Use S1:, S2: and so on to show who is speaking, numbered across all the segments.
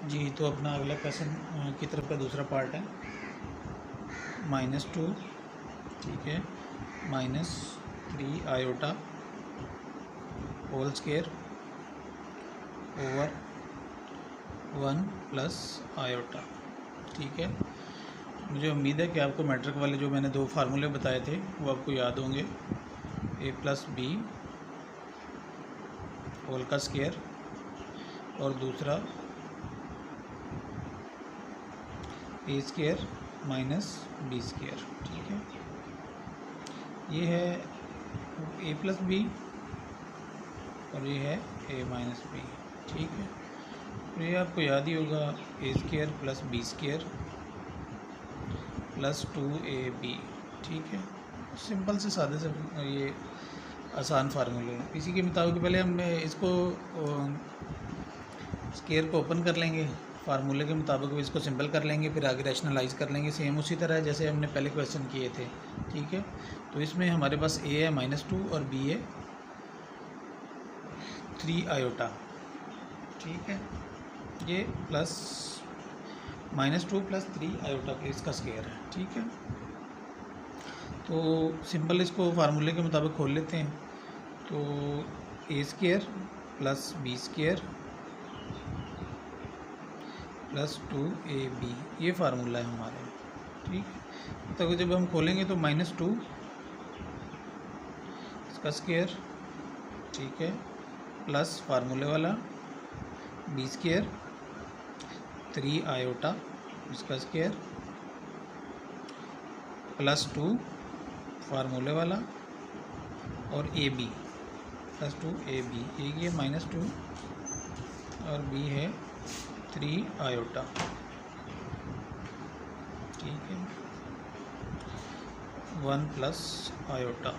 S1: जी, तो अपना अगला क्वेश्चन की तरफ का दूसरा पार्ट है -2, ठीक है, -3 iota whole square over 1 plus iota. ठीक है, मुझे उम्मीद है कि आपको मैट्रिक वाले जो मैंने 2 फार्मूले बताए थे वो आपको याद होंगे। a प्लस बी होल का स्केयर और दूसरा ए स्केयर माइनस बी स्केयर। ठीक है, ये है ए प्लस बी और ये है ए माइनस बी। ठीक है, तो ये आपको याद ही होगा, A square plus B square plus 2ab। ठीक है, सिंपल से सादे से ये आसान फार्मूले हैं। इसी के मुताबिक पहले हम इसको स्केयर को ओपन कर लेंगे, फार्मूले के मुताबिक इसको सिंपल कर लेंगे, फिर आगे रैशनलाइज कर लेंगे सेम उसी तरह जैसे हमने पहले क्वेश्चन किए थे। ठीक है, तो इसमें हमारे पास ए है -2 और बी है 3 आयोटा। ठीक है, ये प्लस -2 प्लस 3 आयोटा के इसका स्केयर है। ठीक है, तो सिंपल इसको फार्मूले के मुताबिक खोल लेते हैं। तो A square plus B square plus 2ab ये फार्मूला है हमारे। ठीक, तो जब हम खोलेंगे तो -2 इसका स्केयर, ठीक है, प्लस फार्मूले वाला बी स्केयर 3 आयोटा इसका स्केयर प्लस 2 फार्मूले वाला और ए बी प्लस 2ab, ये -2 और बी है 3 आयोटा। ठीक है, 1 प्लस आयोटा।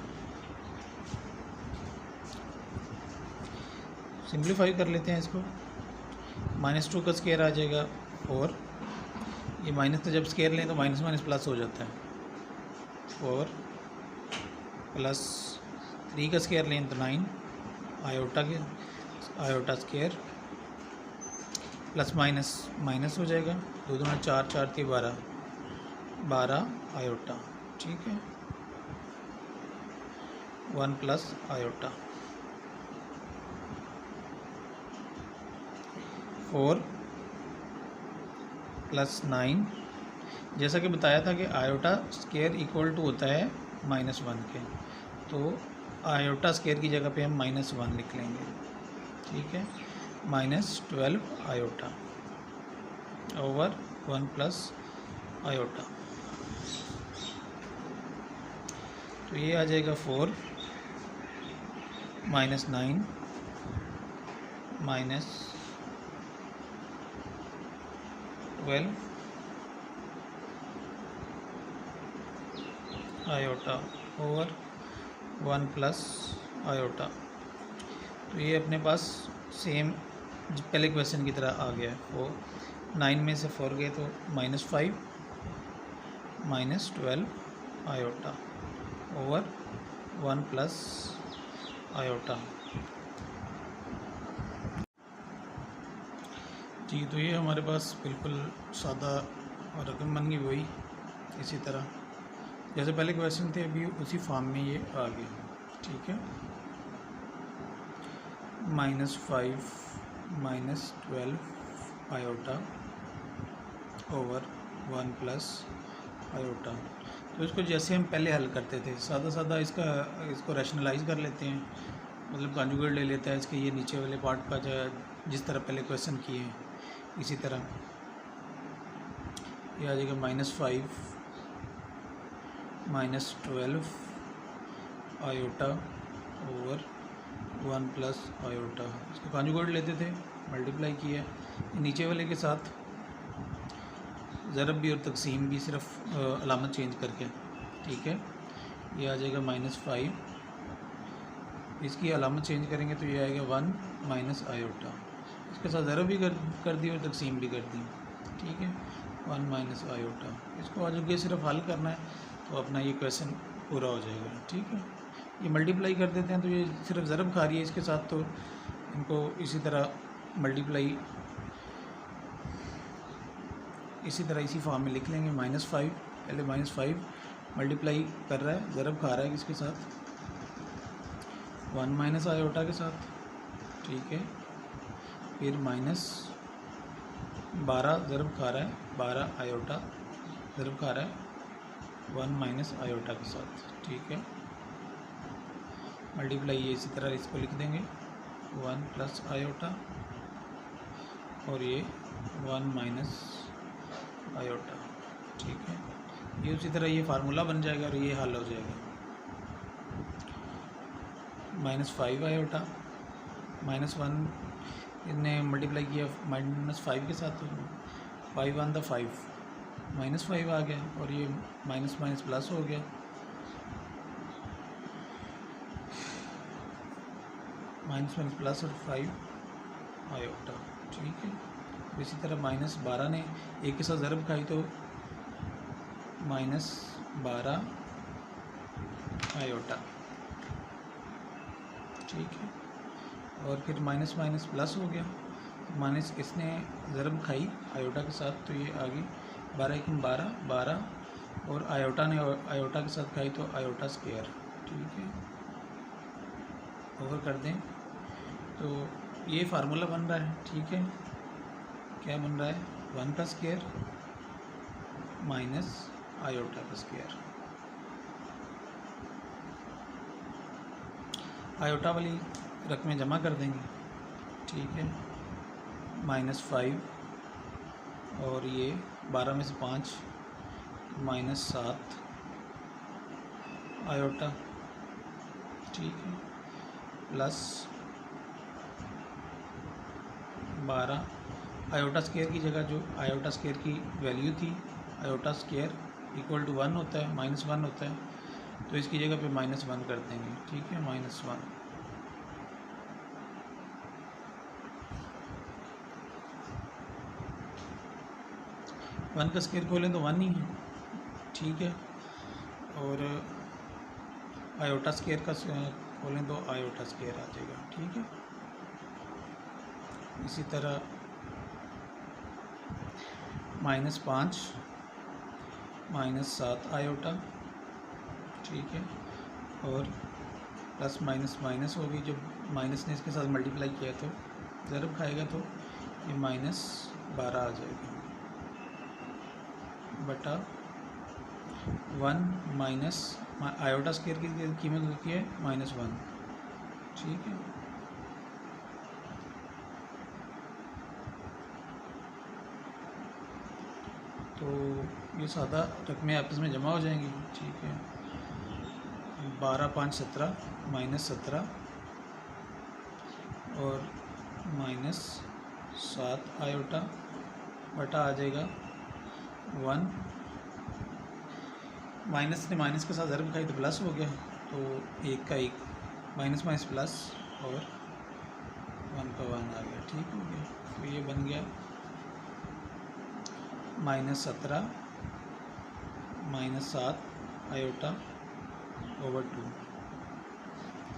S1: सिंप्लीफाई कर लेते हैं इसको, -2 का स्केयर आ जाएगा 4, ये माइनस तो जब स्केयर लें तो माइनस माइनस प्लस हो जाता है, 4 प्लस 3 का स्केयर लें तो 9 iota square plus minus minus हो जाएगा, 2 दूना 4, 4 3 12 आयोटा। ठीक है, 1 प्लस आयोटा 4 प्लस 9, जैसा कि बताया था कि आयोटा स्केयर इक्वल टू होता है -1 के, तो आयोटा स्केयर की जगह पे हम -1 लिख लेंगे। ठीक है, -12 आयोटा ओवर 1 प्लस आयोटा, तो ये आ जाएगा 4 -9 -12 आयोटा ओवर 1 प्लस आयोटा। तो ये अपने पास सेम पहले क्वेश्चन की तरह आ गया है। वो 9 में से 4 गए तो -5 -12 आयोटा ओवर 1 प्लस आयोटा। जी, तो ये हमारे पास बिल्कुल सादा रकम बन गई, वही इसी तरह जैसे पहले क्वेश्चन थे, अभी उसी फॉर्म में ये आ गया। ठीक है, -5 -12 आयोटा ओवर 1 प्लस आयोटा। तो इसको जैसे हम पहले हल करते थे सादा सादा इसको रैशनलाइज कर लेते हैं, मतलब कॉन्जुगेट ले लेता है इसके ये नीचे वाले पार्ट का, जिस तरह पहले क्वेश्चन किए हैं इसी तरह ये आ जाएगा -5 -12 आयोटा ओवर 1 प्लस आयोटा। इसको कॉन्जुगेट लेते थे, मल्टीप्लाई किया नीचे वाले के साथ, ज़रब भी और तकसीम भी, सिर्फ अलामत चेंज करके। ठीक है, ये आ जाएगा -5, इसकी अलामत चेंज करेंगे तो ये आएगा 1 माइनस आयोटा, इसके साथ ज़रब भी कर दी और तकसीम भी कर दी। ठीक है, 1 माइनस आयोटा, इसको आगे सिर्फ हल करना है तो अपना ये क्वेश्चन पूरा हो जाएगा। ठीक है, ये मल्टीप्लाई कर देते हैं तो ये सिर्फ ज़रब खा रही है इसके साथ, तो इनको इसी तरह मल्टीप्लाई इसी तरह इसी फॉर्म में लिख लेंगे -5, पहले -5 मल्टीप्लाई कर रहा है, ज़रब खा रहा है किसके साथ, 1 माइनस आयोटा के साथ, ठीक है। फिर -12 ज़रब खा रहा है, 12 आयोटा ज़रब खा रहा है 1 माइनस आयोटा के साथ, ठीक है। मल्टीप्लाई ये इसी तरह इसको लिख देंगे 1 प्लस आयोटा और ये 1 माइनस आयोटा, ठीक है। ये उसी तरह ये फार्मूला बन जाएगा और ये हल हो जाएगा। -5 आयोटा -1 इन्हें मल्टीप्लाई किया -5 के साथ, तो 5 वन द 5 -5 आ गया और ये माइनस माइनस प्लस हो गया, माइनस माइनस प्लस और 5 आयोटा, ठीक है। इसी तरह -12 ने एक के साथ ज़रब खाई तो -12 आयोटा, ठीक है। और फिर माइनस माइनस प्लस हो गया, माइनस इसने ज़रब खाई आयोटा के साथ तो ये आ गई 12 और आयोटा ने आयोटा के साथ खाई तो आयोटा स्क्वायर, ठीक है। ओवर कर दें तो ये फार्मूला बन रहा है, ठीक है। क्या बन रहा है, 1 का स्क्वायर माइनस आयोटा का स्क्वायर। आयोटा वाली रकमें जमा कर देंगे, ठीक है। -5 और ये 12 में से 5 -7 आयोटा, ठीक है, प्लस 12 आयोटा स्क्वायर की जगह जो आयोटा स्क्वायर की वैल्यू थी, आयोटा स्क्वायर इक्वल टू 1 होता है, -1 होता है, तो इसकी जगह पे -1 कर देंगे, ठीक है। -1 1 का स्क्वायर खोलें तो 1 ही है, ठीक है। और आयोटा स्क्वायर का खोलें तो आयोटा स्क्वायर आ जाएगा, ठीक है। इसी तरह -5 -7 आयोटा, ठीक है। और प्लस माइनस माइनस हो गई, जब माइनस ने इसके साथ मल्टीप्लाई किया तो ज़रब खाएगा तो ये -12 आ जाएगा बटा 1 माइनस आयोटा स्क्वायर की कीमत होती है -1, ठीक है। तो ये सादा रकमें आपस में जमा हो जाएंगी, ठीक है। 12 5 17 -17 और -7 आयोटा बटा आ जाएगा 1, माइनस ने माइनस के साथ ज़रब खाई तो प्लस हो गया, तो 1 का 1 माइनस माइनस प्लस और 1 का 1 आ गया, ठीक हो गया। तो ये बन गया -17 -7 आयोटा ओवर 2,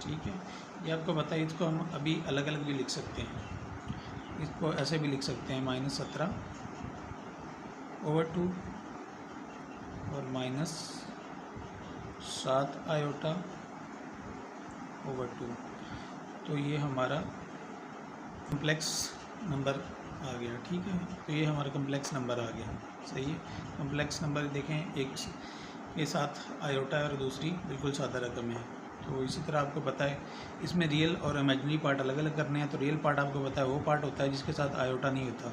S1: ठीक है। ये आपको पता है, इसको हम अभी अलग अलग भी लिख सकते हैं, इसको ऐसे भी लिख सकते हैं -17 ओवर 2 और -7 आयोटा ओवर 2। तो ये हमारा कम्प्लेक्स नंबर आ गया, ठीक है। तो ये हमारा कम्प्लेक्स नंबर आ गया, सही है। कम्प्लेक्स नंबर देखें, एक के साथ आयोटा और दूसरी बिल्कुल सादा रकम है। तो इसी तरह आपको पता है इसमें रियल और इमेजिनरी पार्ट अलग अलग करने हैं। तो रियल पार्ट आपको पता है वो पार्ट होता है जिसके साथ आयोटा नहीं होता।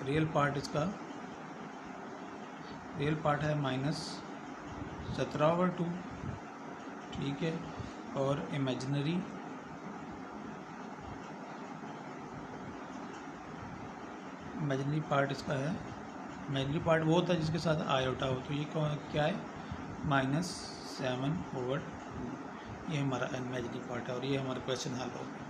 S1: रियल पार्ट इसका रियल पार्ट है -17/2, ठीक है। और इमेजिनरी पार्ट इसका है, इमेजिनरी पार्ट वो होता है जिसके साथ आयोटा हो। तो ये क्या है, -7/2। ये हमारा इमेजिनरी पार्ट है और ये हमारा क्वेश्चन हल हो गया।